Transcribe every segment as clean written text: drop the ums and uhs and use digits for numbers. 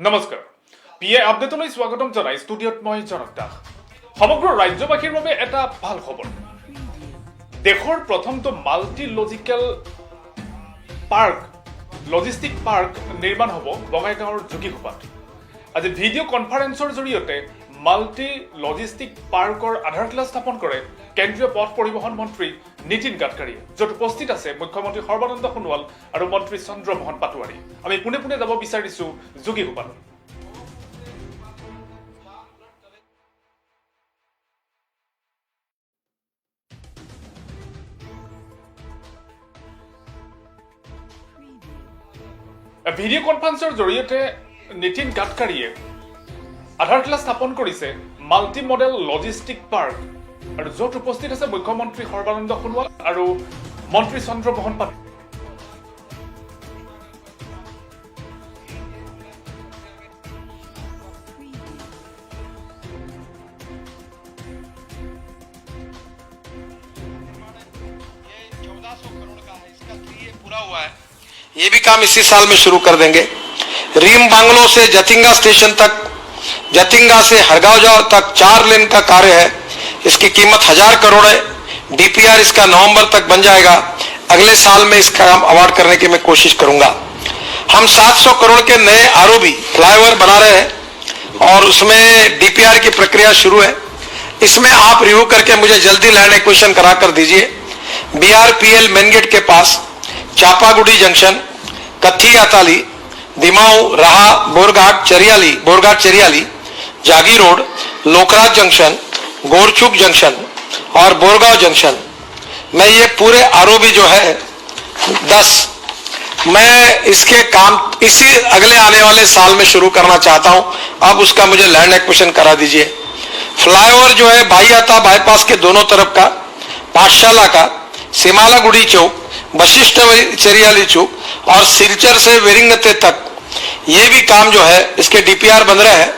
নমস্কাৰ পিএ আপডেটলৈ স্বাগতম জনাই ষ্টুডিঅ'ত মই জনক দাস। সমগ্ৰ ৰাজ্যবাসীৰ বাবে এটা ভাল খবৰ। দেশৰ প্ৰথমটো multi logical park logistic park নিৰ্মাণ হ'ব বঙাইগাঁৱৰ যোগীঘোপাত। আজি ভিডিঅ' কনফাৰেন্সৰ জৰিয়তে মাল্টি লজিষ্টিক পাৰ্কৰ আধাৰশিলা স্থাপন কৰে কেন্দ্ৰীয় পথ পৰিবহণ মন্ত্ৰী নীতিন গাডকাৰীয়ে, য'ত উপস্থিত আছে মুখ্যমন্ত্ৰী সৰ্বানন্দ সোণোৱাল আৰু মন্ত্ৰী চন্দ্ৰমোহন পাটোৱাৰী। আমি পোনে পোনে যাব বিচাৰিছো যোগীঘোপালৈ। ভিডিঅ' কনফাৰেন্সৰ জৰিয়তে নীতিন গাডকাৰীয়ে আধাৰশিলা স্থাপন কৰিছে মাল্টি মডেল লজিষ্টিক পাৰ্ক, আৰু য'ত উপস্থিত আছে মুখ্যমন্ত্ৰী সৰ্বানন্দ সোণোৱাল আৰু মন্ত্ৰী চন্দ্ৰমোহন পাটোৱাৰী। ये भी काम इसी साल में शुरू कर देंगे। रीम बांग्लो से जतिंगा स्टेशन तक, जतिंगा से हरगांव तक 4 लेन का कार्य है। इसकी कीमत 1000 करोड़ है। डीपीआर इसका नवंबर तक बन जाएगा। अगले साल में इसका काम अवार्ड करने की मैं कोशिश करूंगा। हम 700 करोड़ के नए आरओबी फ्लाईओवर बना रहे हैं और उसमें डीपीआर की प्रक्रिया शुरू है। इसमें आप रिव्यू करके मुझे जल्दी लैंड एक्विजिशन करा कर दीजिए। बीआरपीएल मेन गेट के पास चापागुड़ी जंक्शन, कत्थी अताली, दिमाऊ, रहा, बोरघाट चरियाली, जागी रोड, लोकराज जंक्शन, गोरचुक जंक्शन और बोरगांव जंक्शन, मैं ये पूरे आरओबी जो है 10, मैं इसके काम इसी अगले आने वाले साल में शुरू करना चाहता हूं। अब उसका मुझे लैंड एक्विजिशन करा दीजिए। फ्लाईओवर जो है भाईयाता बाईपास के दोनों तरफ का, पाठशाला का, सिमालागुड़ी चौक, वशिष्ठ चरियाली चौक और सिलचर से वेरिंगते तक, ये भी काम जो है इसके डीपीआर बन रहे हैं।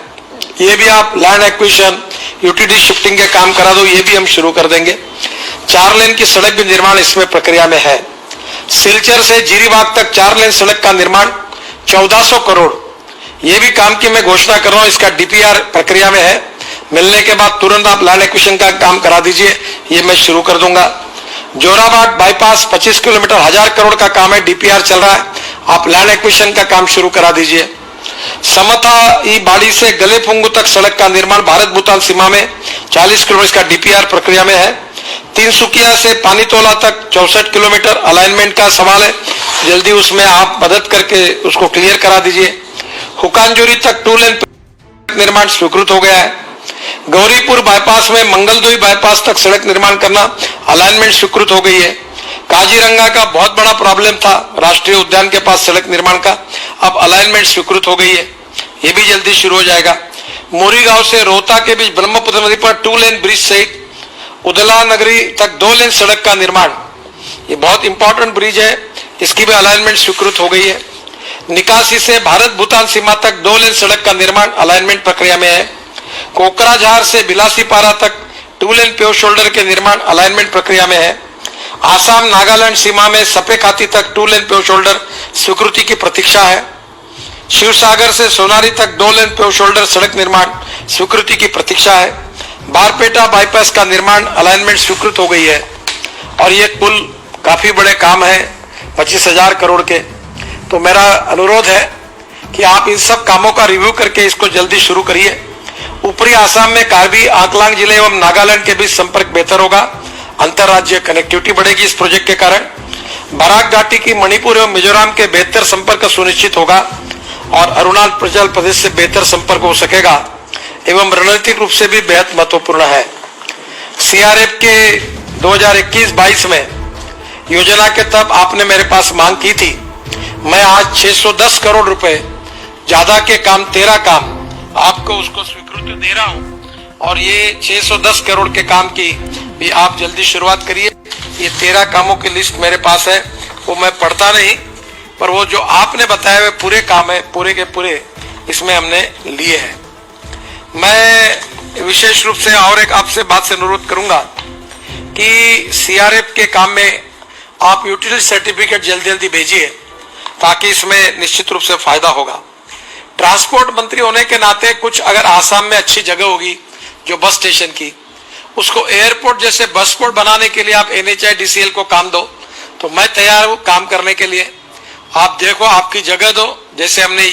ये भी आप लैंड एक्विजिशन, यूटीडी शिफ्टिंग के काम करा दो, ये भी हम शुरू कर देंगे। 4 लेन की सड़क भी निर्माण इसमें प्रक्रिया में है। सिलचर से जीरीबाग तक 4 लेन सड़क का निर्माण 1400 करोड़, ये भी काम की मैं घोषणा कर रहा हूँ। इसका डीपीआर प्रक्रिया में है। मिलने के बाद तुरंत आप लैंड एक्विजिशन का काम करा दीजिए, ये मैं शुरू कर दूंगा। जोराबाग बाईपास 25 किलोमीटर 1000 करोड़ का काम है, डीपीआर चल रहा है। आप लैंड एक्विजिशन का काम शुरू करा दीजिए। समता ई बाड़ी से गलेपुंगू तक सड़क का निर्माण भारत भूटान सीमा में 40 किलोमीटर का डीपीआर प्रक्रिया में है। तिनसुकिया से पानीतोला तक 64 किलोमीटर अलाइनमेंट का सवाल है, जल्दी उसमें आप मदद करके उसको क्लियर करा दीजिए। हुकानजोरी तक 2 लेन निर्माण स्वीकृत हो गया है। गौरीपुर बाईपास में मंगलदोई बाईपास तक सड़क निर्माण करना अलाइनमेंट स्वीकृत हो गई है। काजीरंगा का बहुत बड़ा प्रॉब्लम था राष्ट्रीय उद्यान के पास सड़क निर्माण का, अब अलाइनमेंट स्वीकृत हो गई है, ये भी जल्दी शुरू हो जाएगा। मोरी गांव से रोहता के बीच ब्रह्मपुत्र नदी पर 2 लेन ब्रिज सहित उदला नगरी तक 2 लेन सड़क का निर्माण, ये बहुत इंपॉर्टेंट ब्रिज है, इसकी भी अलाइनमेंट स्वीकृत हो गई है। निकासी से भारत भूटान सीमा तक 2 लेन सड़क का निर्माण अलाइनमेंट प्रक्रिया में है। कोकराझार से बिलासीपारा तक 2 लेन पेव शोल्डर के निर्माण अलाइनमेंट प्रक्रिया में है। आसाम नागालैंड सीमा में सपेखाती तक 2 लेन पेव शोल्डर स्वीकृति की प्रतीक्षा है। शिवसागर से सोनारी तक 2 लेन पेव शोल्डर सड़क निर्माण स्वीकृति की प्रतीक्षा है। बारपेटा बाईपास का निर्माण अलाइनमेंट स्वीकृत हो गई है। और ये कुल काफी बड़े काम है 25,000 करोड़ के। तो मेरा अनुरोध है कि आप इन सब कामों का रिव्यू करके इसको जल्दी शुरू करिए। ऊपरी आसाम में कार्बी आंकलांग जिले एवं नागालैंड के बीच संपर्क बेहतर होगा, अंतरराज्यीय कनेक्टिविटी बढ़ेगी इस प्रोजेक्ट के कारण। बराक घाटी की मणिपुर एवं मिजोरम के बेहतर संपर्क सुनिश्चित होगा और अरुणाचल प्रदेश से बेहतर संपर्क हो सकेगा एवं रणनीतिक रूप से भी बेहद महत्वपूर्ण है। सीआरएफ के 2021-22 में योजना के तब आपने मेरे पास मांग की थी। मैं आज 610 करोड़ रुपए ज्यादा के काम 13 काम आपको उसको स्वीकृति दे रहा हूं और ये 610 करोड़ के काम की भी आप जल्दी शुरुआत करिए। ये 13 कामों की लिस्ट मेरे पास है, वो मैं पढ़ता नहीं, पर वो जो आपने बताया हुए पूरे काम है, पूरे के पूरे इसमें हमने लिए हैं। मैं विशेष रूप से और एक आपसे बात से अनुरोध करूंगा कि सीआरएफ के काम में आप यूटिलिटी सर्टिफिकेट जल्दी जल्दी भेजिए, ताकि इसमें निश्चित रूप से फायदा होगा। ट्रांसपोर्ट मंत्री होने के नाते कुछ अगर आसाम में अच्छी जगह होगी जो बस स्टेशन की, उसको एयरपोर्ट जैसे बस पोर्ट बनाने के लिए आप NHIDCL को काम दो, तो मैं तैयार हूं काम करने के लिए। आप देखो, आपकी जगह दो, जैसे हमने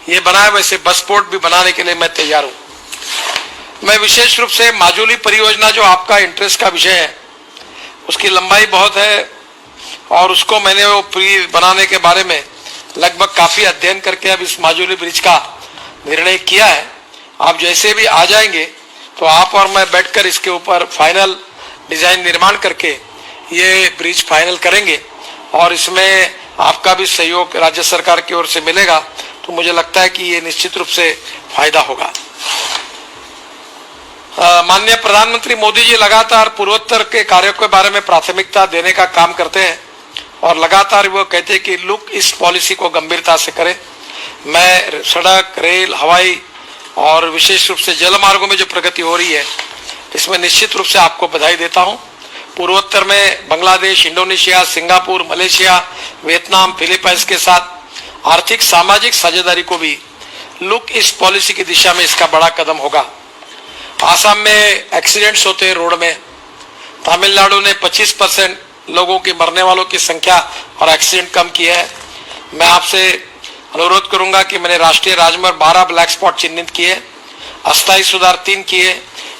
ये बनाया वैसे बस पोर्ट भी बनाने के लिए मैं तैयार हूं। मैं विशेष रूप से माजुली परियोजना, जो आपका इंटरेस्ट का विषय है, उसकी लंबाई बहुत है और उसको मैंने वो ब्रिज बनाने के बारे में लगभग काफी अध्ययन करके अब इस माजुली ब्रिज का निर्णय किया है। आप जैसे भी आ जाएंगे तो आप और मैं बैठकर इसके ऊपर फाइनल डिजाइन निर्माण करके ये ब्रिज फाइनल करेंगे और इसमें आपका भी सहयोग राज्य सरकार की ओर से मिलेगा, तो मुझे लगता है कि ये निश्चित रूप से फायदा होगा। माननीय प्रधानमंत्री मोदी जी लगातार पूर्वोत्तर के कार्यों के बारे में प्राथमिकता देने का काम करते हैं और लगातार वो कहते हैं कि लुक इस पॉलिसी को गंभीरता से करें। मैं सड़क, रेल, हवाई और विशेष रूप से जल मार्गों में जो प्रगति हो रही है, इसमें निश्चित रूप से आपको बधाई देता हूं। पूर्वोत्तर में Bangladesh, Indonesia, Singapore, Malaysia, Vietnam, Philippines के साथ आर्थिक सामाजिक साझेदारी को भी लुक इस पॉलिसी की दिशा में इसका बड़ा कदम होगा। आसाम में एक्सीडेंट्स होते हैं रोड में, तमिलनाडु ने 25% लोगों की मरने वालों की संख्या और एक्सीडेंट कम किया है। मैं आपसे अनुरोध करूंगा कि मैंने राष्ट्रीय राजमार्ग 12 ब्लैक स्पॉट चिन्हित किए, अस्थायी सुधार 3 किए,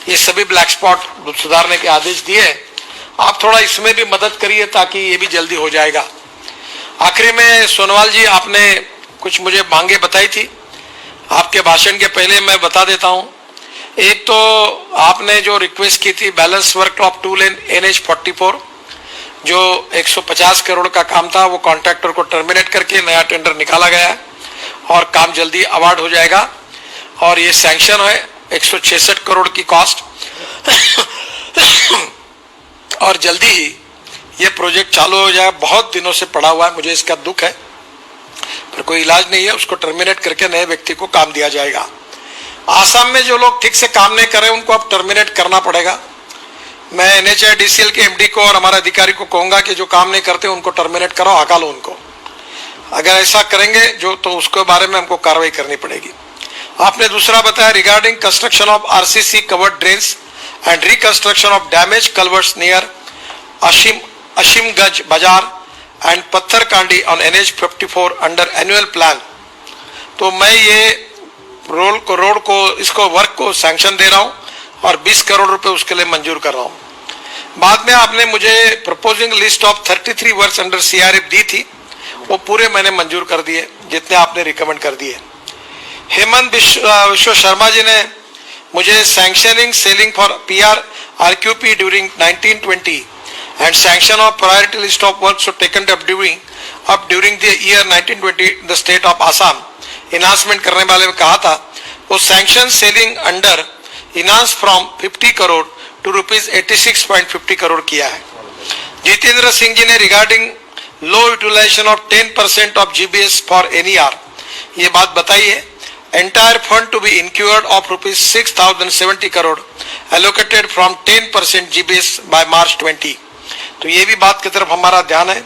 ये सभी ब्लैक स्पॉट सुधारने के आदेश दिए। आप थोड़ा इसमें भी मदद करिए ताकि ये भी जल्दी हो जाएगा। आखिरी में सोनवाल जी, आपने कुछ मुझे मांगे बताई थी, आपके भाषण के पहले मैं बता देता हूं। एक तो आपने जो रिक्वेस्ट की थी balance work of 2 lane NH44, जो 150 करोड़ का काम था, वो कॉन्ट्रैक्टर को टर्मिनेट करके नया टेंडर निकाला गया है और काम जल्दी अवार्ड हो जाएगा और ये सैंक्शन है 166 करोड़ की कॉस्ट और जल्दी ही ये प्रोजेक्ट चालू हो जाएगा। बहुत दिनों से पड़ा हुआ है, मुझे इसका दुख है, पर कोई इलाज नहीं है, उसको टर्मिनेट करके नए व्यक्ति को काम दिया जाएगा। आसाम में जो लोग ठीक से काम नहीं कर रहे उनको अब टर्मिनेट करना पड़ेगा। मैं NHIDCL के MD को और हमारे अधिकारी को कहूंगा कि जो काम नहीं करते उनको टर्मिनेट करो, हकालो उनको। अगर ऐसा करेंगे जो, तो उसके बारे में हमको कार्रवाई करनी पड़ेगी। आपने दूसरा बताया regarding construction of RCC covered drains and reconstruction of damage culverts near Ashimganj Bazar and Patharkandi on NH54 under annual plan. तो मैं ये रोड को इसको वर्क को सैंक्शन दे रहा हूं और 20 करोड़ रुपए उसके लिए मंजूर कर रहा हूं। बाद में आपने मुझे proposing list of 33 works under CRF दी थी, वो पूरे मैंने मंजूर कर दिए जितने आपने रिकमेंड कर दिए। हेमंत विश्व शर्मा जी ने मुझे sanctioning ceiling for PR RQP during 1920 and sanction of priority list of works taken up during the year 1920 in the state of Assam enhancement करने वाले में कहा था, वो sanction ceiling under enhance from 50 crore to ₹86.50 crore किया है। जितेंद्र सिंह जी ने regarding low utilisation of 10% of GBS for NER ये बात बताई है। Entire fund to be इंक्योर्ड of ₹6,070 crore allocated from 10% GBS by March 20। तो ये भी बात की तरफ हमारा ध्यान है।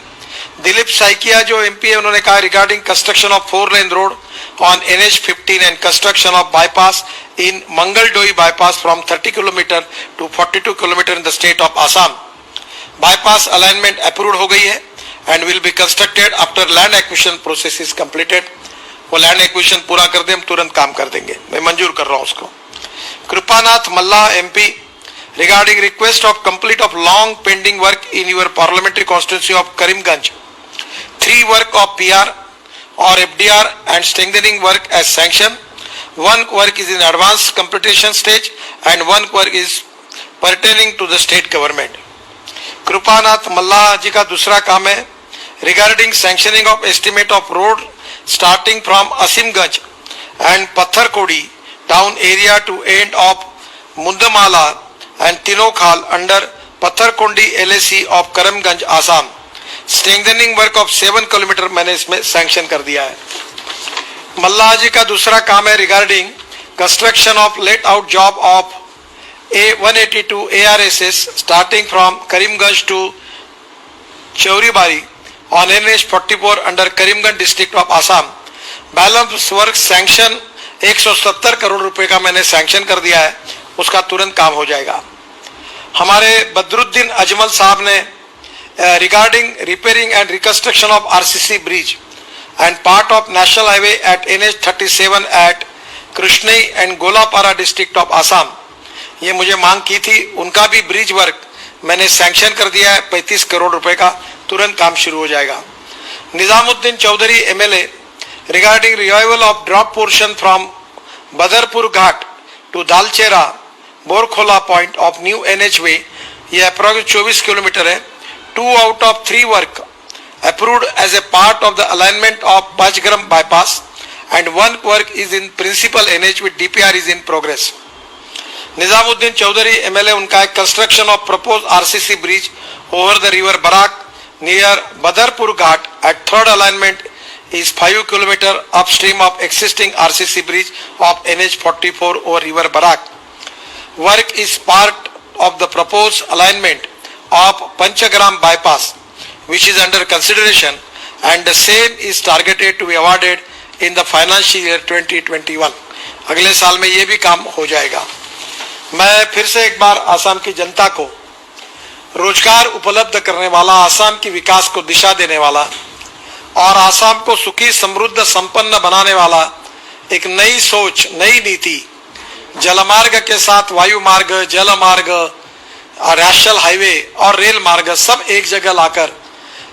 दिलीप साइकिया जो MP है, उन्होंने कहा regarding construction of 4 lane road on NH15 and construction of bypass in Mangal-Doi bypass from 30 km to 42 km in the state of Assam. Bypass alignment approved हो गई है and will be constructed after land acquisition process is completed. वो land acquisition पूरा कर दे, हम तुरंत काम कर देंगे, मैं मंजूर कर रहा हूँ उसको। कृपानाथ मल्ला MP regarding request of complete of long pending work in your parliamentary constituency of Karimganj, 3 work of PR or FDR and strengthening work as sanctioned. 1 work is in advanced completion stage and 1 work is pertaining to the state government. Kripanath मल्ला जी का दूसरा काम है regarding sanctioning of estimate of road starting from Asimganj and Patharkodi town area to end of Mundamala and Tinokhal under Patharkondi LAC of Karimganj, Assam. Strengthening work of 7 kilometre मैंने इसमें sanction कर दिया है। मल्ला जी का दूसरा काम है regarding construction of let out job of A182 ARSS starting from Karimganj to Churaibari on NH44 under Karimganj district of Assam. Balance work sanction 170 crore रुपए का मैंने सैंक्शन कर दिया है, उसका तुरंत काम हो जाएगा। हमारे बदरुद्दीन अजमल साहब ने regarding repairing and reconstruction of RCC bridge and part of national highway at NH37 at Krishnai and Goalpara district of Assam, ये मुझे मांग की थी, उनका भी ब्रिज वर्क मैंने सैंक्शन कर दिया है 35 करोड़ रुपए का, तुरंत काम शुरू हो जाएगा। Nizamuddin Chaudhary MLA regarding revival of drop portion from Badarpur Ghat to Dalcherra Borkhola point of new NH way, ये अप्रोक्स 24 किलोमीटर है। 2 out of 3 work approved as a part of the alignment of Pachgram bypass and 1 work is in principal NH with DPR is in progress. Nizamuddin Chaudhary MLA, उनका एक construction of propose RCC bridge over the river Barak near Badarpur Ghat at third alignment is 5 kilometer upstream of existing RCC bridge of NH44 over river Barak. Work is part of the proposed alignment of Panchagram bypass, which is under consideration, and the same is targeted to be awarded in the financial year 2021. अगले साल में ये भी काम हो जाएगा। मैं फिर से एक बार आसाम की जनता को रोजगार उपलब्ध करने वाला, आसाम की विकास को दिशा देने वाला और आसाम को सुखी समृद्ध संपन्न बनाने वाला एक नई सोच, नई नीति, जलमार्ग के साथ वायु मार्ग, जल मार्ग, नेशनल हाईवे और रेल मार्ग सब एक जगह लाकर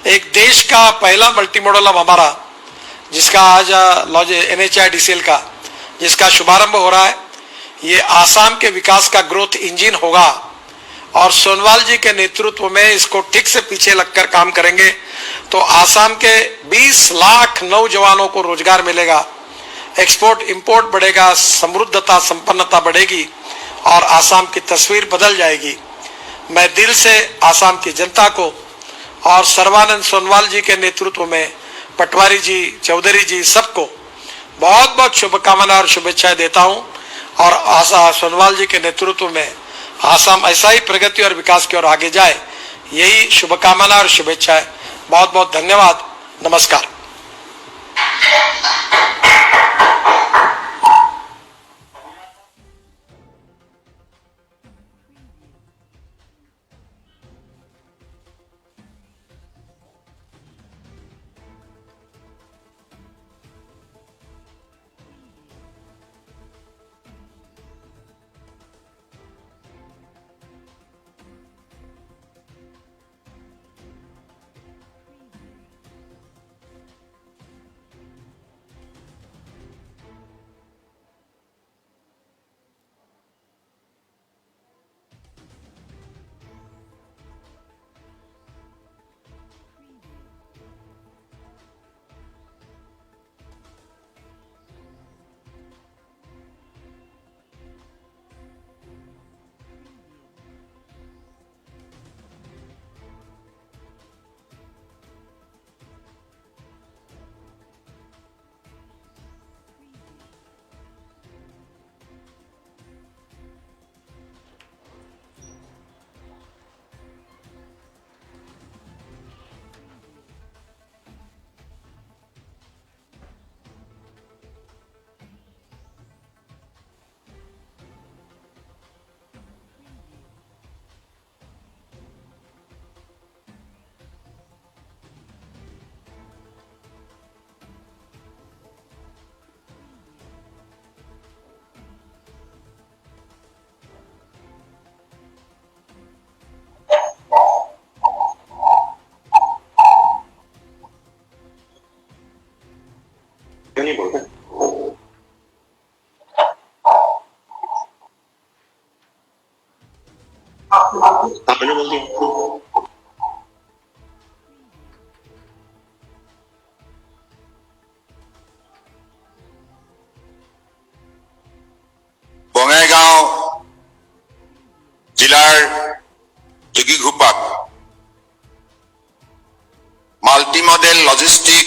एक देश का पहला मल्टी मॉडल अब हमारा, जिसका आज NHIDCL का जिसका शुभारंभ हो रहा है, ये आसाम के विकास का ग्रोथ इंजन होगा और सोनवाल जी के नेतृत्व में इसको ठीक से पीछे लगकर काम करेंगे तो आसाम के 20 लाख नौजवानों को रोजगार मिलेगा, एक्सपोर्ट इंपोर्ट बढ़ेगा, समृद्धता संपन्नता बढ़ेगी और आसाम की तस्वीर बदल जाएगी। मैं दिल से आसाम की जनता को और सर्बानंद सोनवाल जी के नेतृत्व में पटवारी जी, चौधरी जी सबको बहुत बहुत शुभकामनाएं और शुभेच्छाएं देता हूं और सोनवाल जी के नेतृत्व में आसाम ऐसा ही प्रगति और विकास की ओर आगे जाए, यही शुभकामना और शुभेच्छाएं। बहुत बहुत धन्यवाद, नमस्कार। नहीं बोलते आपने बोल दिया। বঙাইগাঁও জিলাৰ যোগীঘোপাত মাল্টি মডেল লজিষ্টিক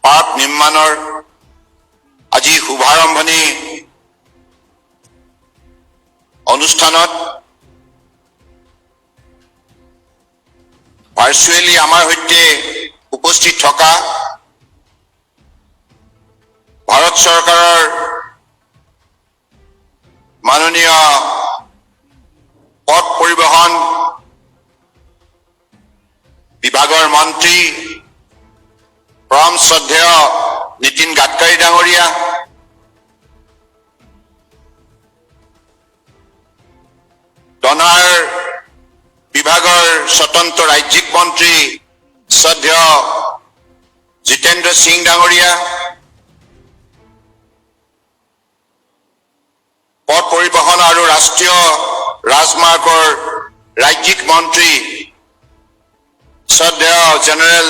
পাৰ্ক নিৰ্মাণৰ আজি শুভাৰম্ভণি অনুষ্ঠানত ভাৰ্চুৱেলি আমাৰ সৈতে উপস্থিত থকা ভাৰত চৰকাৰৰ মাননীয় পথ পৰিবহণ বিভাগৰ মন্ত্ৰী পৰম শ্ৰদ্ধেয় নীতিন গাডকাৰী ডাঙৰীয়া, ডনাৰ বিভাগৰ স্বতন্ত্ৰ ৰাজ্যিক মন্ত্ৰী শ্ৰদ্ধেয় জিতেন্দ্ৰ সিং ডাঙৰীয়া, পথ পৰিবহণ আৰু ৰাষ্ট্ৰীয় ৰাজমাৰ্গৰ ৰাজ্যিক মন্ত্ৰী শ্ৰদ্ধেয় জেনেৰেল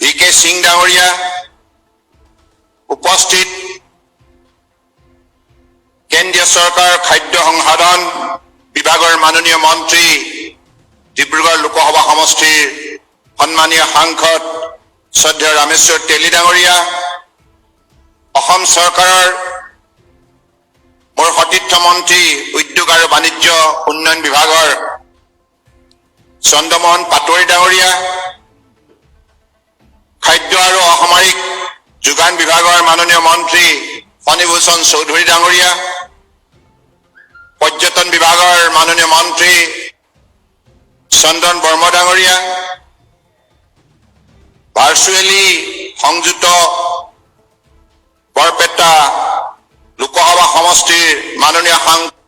ভি কে সিং ডাঙৰীয়া, উপস্থিত কেন্দ্ৰীয় চৰকাৰৰ খাদ্য সংসাধন বিভাগৰ মাননীয় মন্ত্ৰী ডিব্ৰুগড় লোকসভা সমষ্টিৰ সন্মানীয় সাংসদ শ্ৰদ্ধেয় ৰামেশ্বৰ তেলী ডাঙৰীয়া, অসম চৰকাৰৰ মোৰ সতীৰ্থ মন্ত্ৰী উদ্যোগ আৰু বাণিজ্য উন্নয়ন বিভাগৰ চন্দ্ৰমোহন পাটোৱাৰী ডাঙৰীয়া, খাদ্য আৰু অসামৰিক যোগান বিভাগৰ মাননীয় মন্ত্ৰী ফণীভূষণ চৌধুৰী ডাঙৰীয়া, পৰ্যটন বিভাগৰ মাননীয় মন্ত্ৰী চন্দন বৰ্মা ডাঙৰীয়া, ভাৰ্চুৱেলি সংযুক্ত বৰপেটা লোকসভা সমষ্টিৰ মাননীয় সাংসদ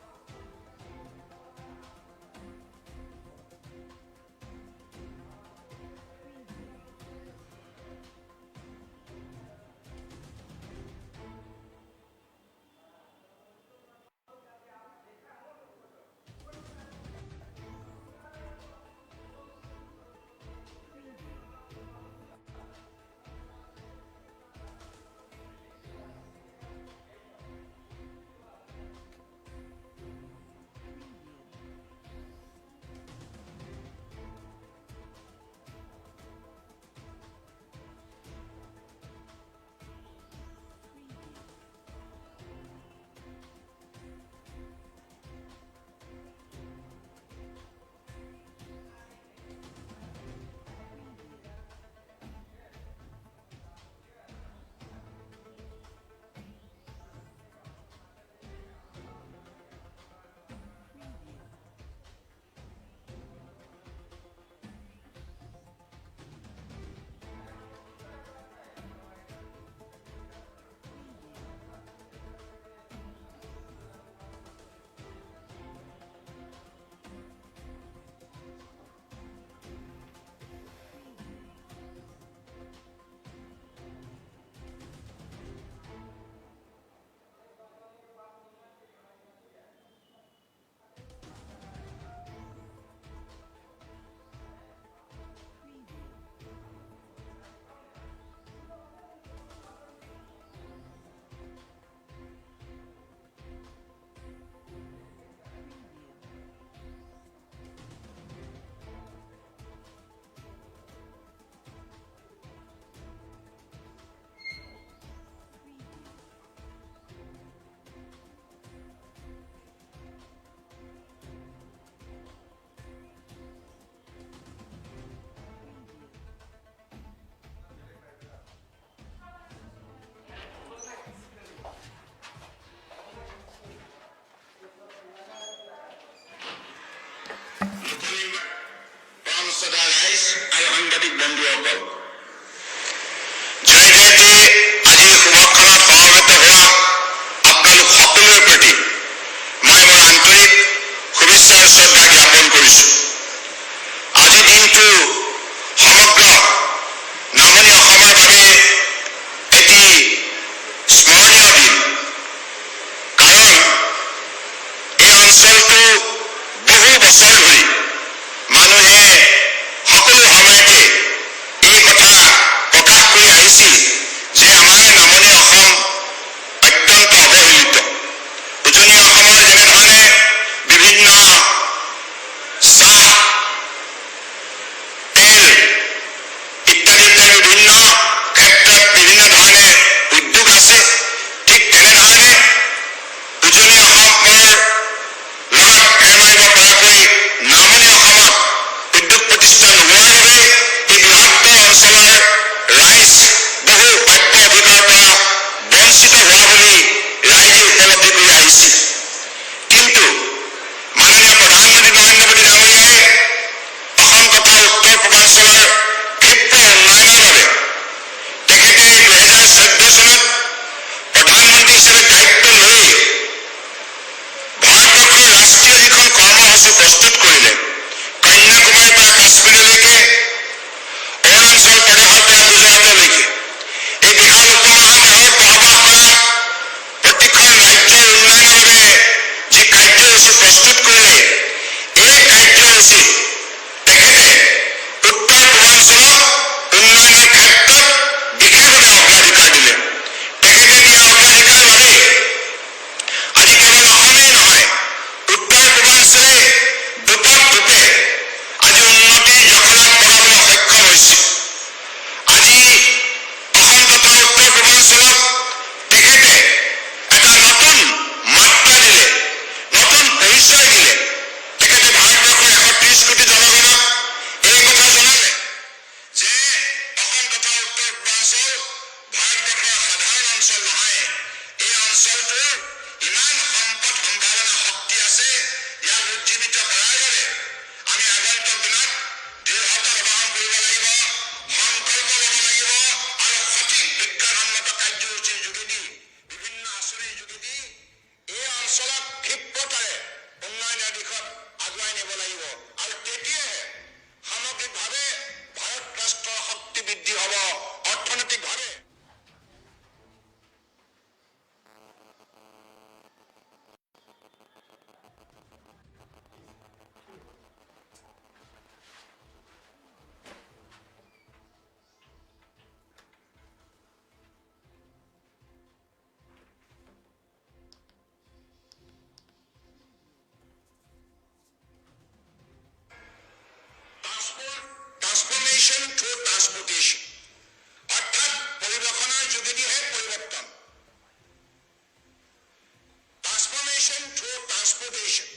ট্ৰান্সপৰ্টেশ্যন,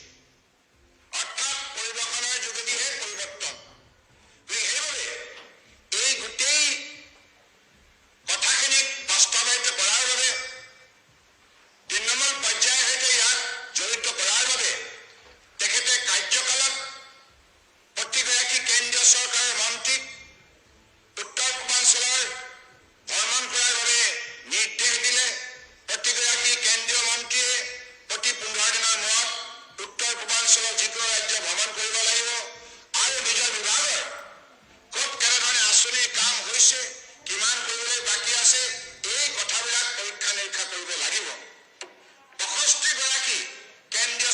অৰ্থাৎ পৰিবহণৰ যোগেদিহে পৰিৱৰ্তন। সেইবাবে এই গোটেই কথাখিনিক বাস্তৱায়িত কৰাৰ বাবে, তৃণমূল পৰ্যায়ৰ সৈতে ইয়াক জড়িত কৰাৰ বাবে তেখেতে কাৰ্যকালত প্ৰতিগৰাকী কেন্দ্ৰীয় চৰকাৰৰ মন্ত্ৰীক উত্তৰ পূৰ্বাঞ্চলৰ ভ্ৰমণ কৰাৰ বাবে নিৰ্দেশ দিলে। প্ৰতিগৰাকী কেন্দ্ৰীয় মন্ত্ৰীয়ে প্ৰতি 15 দিনৰ মূৰত উত্তৰ পূৰ্বাঞ্চলৰ যিকোনো ৰাজ্য ভ্ৰমণ কৰিব লাগিব আৰু নিজৰ বিভাগৰ ক'ত কেনেধৰণে আঁচনিৰ কাম হৈছে, কিমান কৰিবলৈ বাকী আছে, এই কথাবিলাক পৰীক্ষা নিৰীক্ষা কৰিব লাগিব। 65 গৰাকী কেন্দ্ৰীয়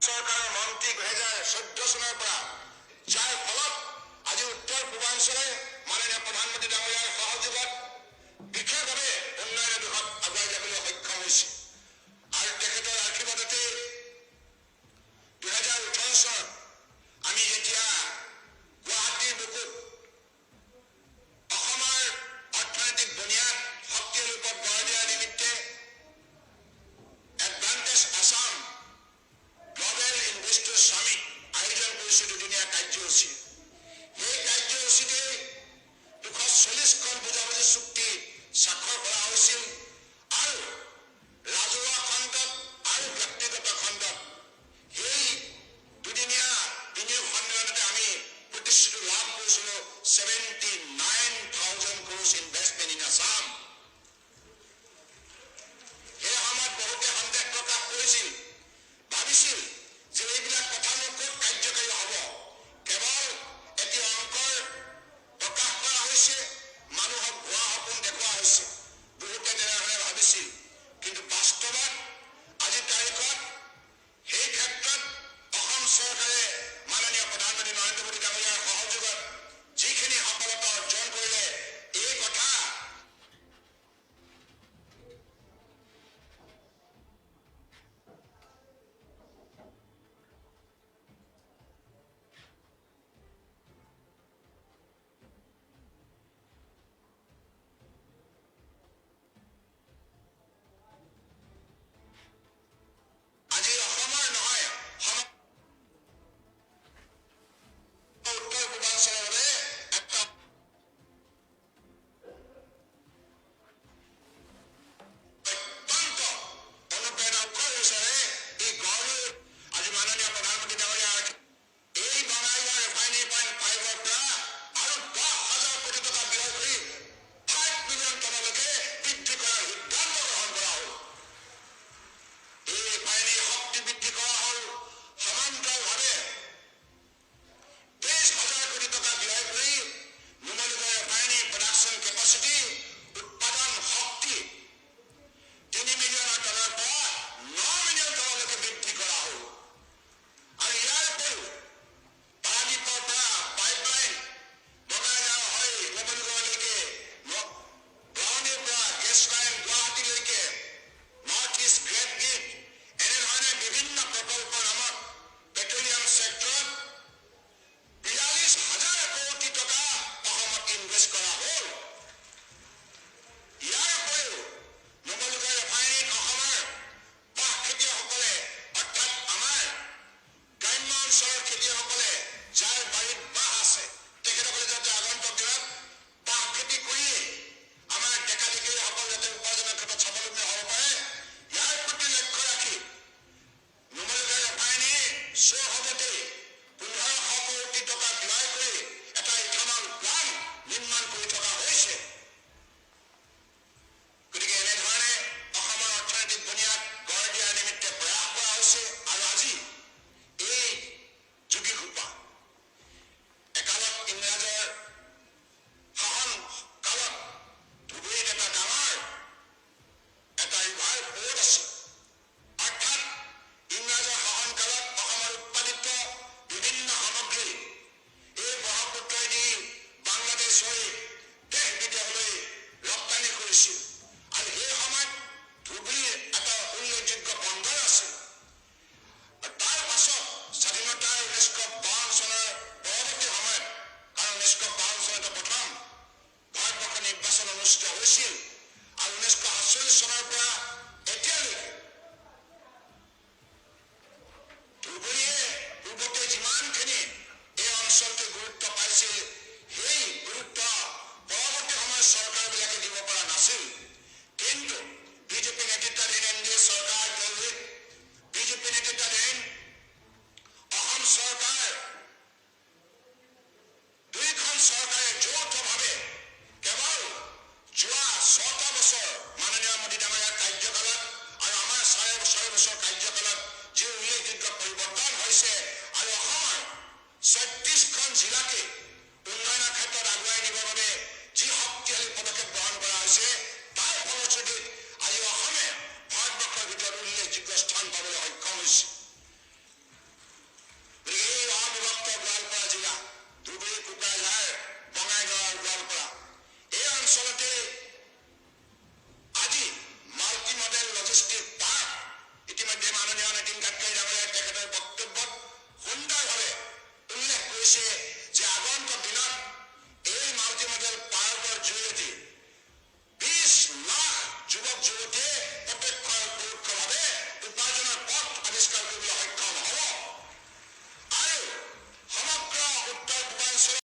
চৰকাৰৰ মন্ত্ৰী 2014 চনৰ পৰা, যাৰ ফলত আজি উত্তৰ পূৰ্বাঞ্চলে মাননীয় প্ৰধানমন্ত্ৰী ডাঙৰীয়াৰ সহযোগত বিশেষভাৱে উন্নয়নৰ দিশত আগুৱাই যাবলৈ সক্ষম হৈছে। আৰু তেখেতৰ আশীৰ্বাদতে 2018 চনত আমি যেতিয়া গুৱাহাটীৰ বুকুত অসমৰ অৰ্থনৈতিক বুনিয়াদ শক্তিৰ ৰূপত গঢ় দিয়াৰ নিমিত্তে advantage Assam global investor summit আয়োজন কৰিছে দুদিনীয়া কাৰ্যসূচী। এই কাৰ্যসূচীতে 240খন বুজাবুজি চুক্তি স্বাক্ষৰ কৰা হৈছিল আৰু ৰাজহুৱা খণ্ডত আৰু ব্যক্তিগত খণ্ডত এই দুদিনীয়া বিনিয়োগ সন্মিলনতে আমি প্ৰতিশ্ৰুতি লাভ কৰিছিলোঁ 79,000 crores ইনভেষ্টমেণ্ট ইন আছাম। সেই সময়ত বহুতে সন্দেহ প্ৰকাশ কৰিছিল, ভাবিছিল যে এইবিলাক কথানো ক'ত কাৰ্যকাৰী হ'ব, কেৱল এটি অংকৰ প্ৰকাশ কৰা হৈছে, মানুহক ভুৱা সপোন দেখুওৱা হৈছে, বহুতে তেনেধৰণে ভাবিছিল। কিন্তু বাস্তৱত আজিৰ তাৰিখত সেই ক্ষেত্ৰত অসম চৰকাৰে মাননীয় প্ৰধানমন্ত্ৰী নৰেন্দ্ৰ মোদী ডাঙৰীয়াৰ সহযোগত যিখিনি সফলতা গুৰুত্ব পাইছিল সেই গুৰুত্ব পৰৱৰ্তী সময়ত চৰকাৰবিলাকে দিব পৰা নাছিল। কিন্তু বিজেপি নেতৃত্বাধীন NDA চৰকাৰ দিল্লীত বিজেপি নেতৃত্বাধীন অসম চৰকাৰ দুইখন চৰকাৰে যৌথভাৱে কেৱল যোৱা 6টা বছৰ মাননীয় মোদী ডাঙৰীয়াৰ কাৰ্যকালত আৰু আমাৰ 4 বছৰ কাৰ্যকালত যি উল্লেখযোগ্য পৰিৱৰ্তন হৈছে আৰু অসমৰ 36খন জিলাকে উন্নয়নৰ ক্ষেত্ৰত আগুৱাই নিবৰ বাবে যি শক্তিশালী পদক্ষেপ গ্ৰহণ কৰা হৈছে তাৰ ফলশ্ৰুতিত আজি অসমে ভাৰতবৰ্ষৰ ভিতৰত উল্লেখযোগ্য স্থান পাবলৈ সক্ষম হৈছে। গতিকে এই অবিভক্ত গোৱালপাৰা জিলা ধুবুৰী, কোকৰাঝাৰ, বঙাইগাঁও আৰু গোৱালপাৰা এই অঞ্চলতে আজি মাল্টি মডেল লজিষ্টিক পাৰ্ক ইতিমধ্যে মাননীয় নীতিন গাডকাৰী ডাঙৰীয়াই তেখেতৰ বক্তব্যত সুন্দৰভাৱে উল্লেখ কৰিছে যে আগন্তুক দিনত এই মাল্টি মডেল পাৰ্কৰ জৰিয়তে 20 লাখ যুৱক যুৱতীয়ে প্ৰত্যক্ষ আৰু পৰোক্ষভাৱে উপাৰ্জনৰ পথ আৱিষ্কাৰ কৰিবলৈ সক্ষম হ'ব আৰু সমগ্ৰ উত্তৰ পূৰ্বাঞ্চল